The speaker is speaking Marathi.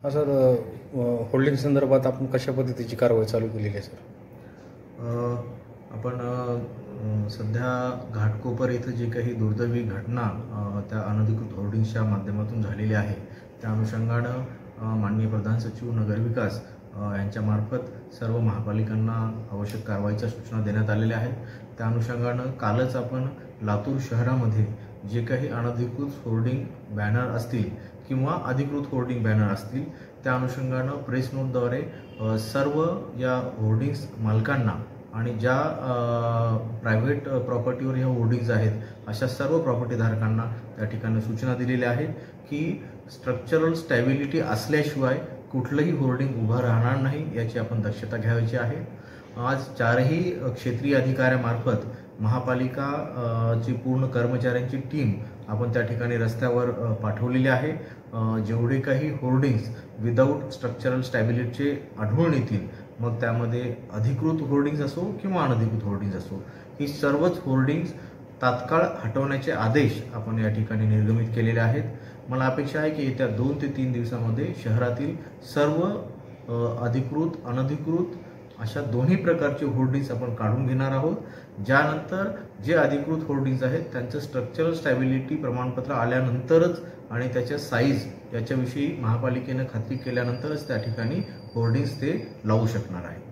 हां सर, होल्डिंग संदर्भात आपण कशा पद्धतीची कारवाई चालू केलेली आहे सर? आपण सध्या घाटकोपर येथे जे काही दुर्दैवी घटना त्या अनधिकृत होर्डिंग्सच्या माध्यमातून झालेली आहे, त्या अनुषंगानं माननीय प्रधान सचिव नगरविकास यांच्यामार्फत सर्व महापालिकांना आवश्यक कारवाईच्या सूचना देण्यात आलेल्या आहेत। त्या अनुषंगानं कालच आपण लातूर शहरामध्ये जे काही अनधिकृत होर्डिंग बॅनर असतील किंवा अधिकृत होर्डिंग बॅनर असतील त्या अनुषंगानं प्रेस नोटद्वारे सर्व या होर्डिंग्स मालकांना आणि ज्या प्रायव्हेट प्रॉपर्टीवर ह्या होर्डिंग्स आहेत अशा सर्व प्रॉपर्टीधारकांना त्या ठिकाणी सूचना दिलेल्या आहेत की स्ट्रक्चरल स्टॅबिलिटी असल्याशिवाय कुठलंही होर्डिंग उभं राहणार नाही याची आपण दक्षता घ्यायची आहे। आज चारही क्षेत्रीय अधिकाऱ्यामार्फत महापालिका ची पूर्ण कर्मचाऱ्यांची टीम आपण त्या ठिकाणी रस्त्यावर पाठवलेली आहे। जेवढे काही होर्डिंग्स विदाऊट स्ट्रक्चरल स्टॅबिलिटीचे आढळून येतील, मग त्यामध्ये अधिकृत होर्डिंग्स असो किंवा अनधिकृत होर्डिंग्स असो, ही सर्वच होर्डिंग्स तात्काळ हटवण्याचे आदेश आपण या ठिकाणी निर्गमित केलेले आहेत। मला अपेक्षा आहे की येत्या 2 ते 3 दिवसांमध्ये शहरातील सर्व अधिकृत अनधिकृत अशा दोन्ही प्रकारचे होर्डिंग्स आपण काढून घेणार आहोत। ज्यानंतर जे अधिकृत होर्डिंग्स आहेत त्यांचं स्ट्रक्चरल स्टॅबिलिटी प्रमाणपत्र आल्यानंतरच आणि त्याच्या साईज याच्याविषयी महापालिकेने खात्री केल्यानंतरच त्या ठिकाणी होर्डिंग्स ते लावू शकणार आहे।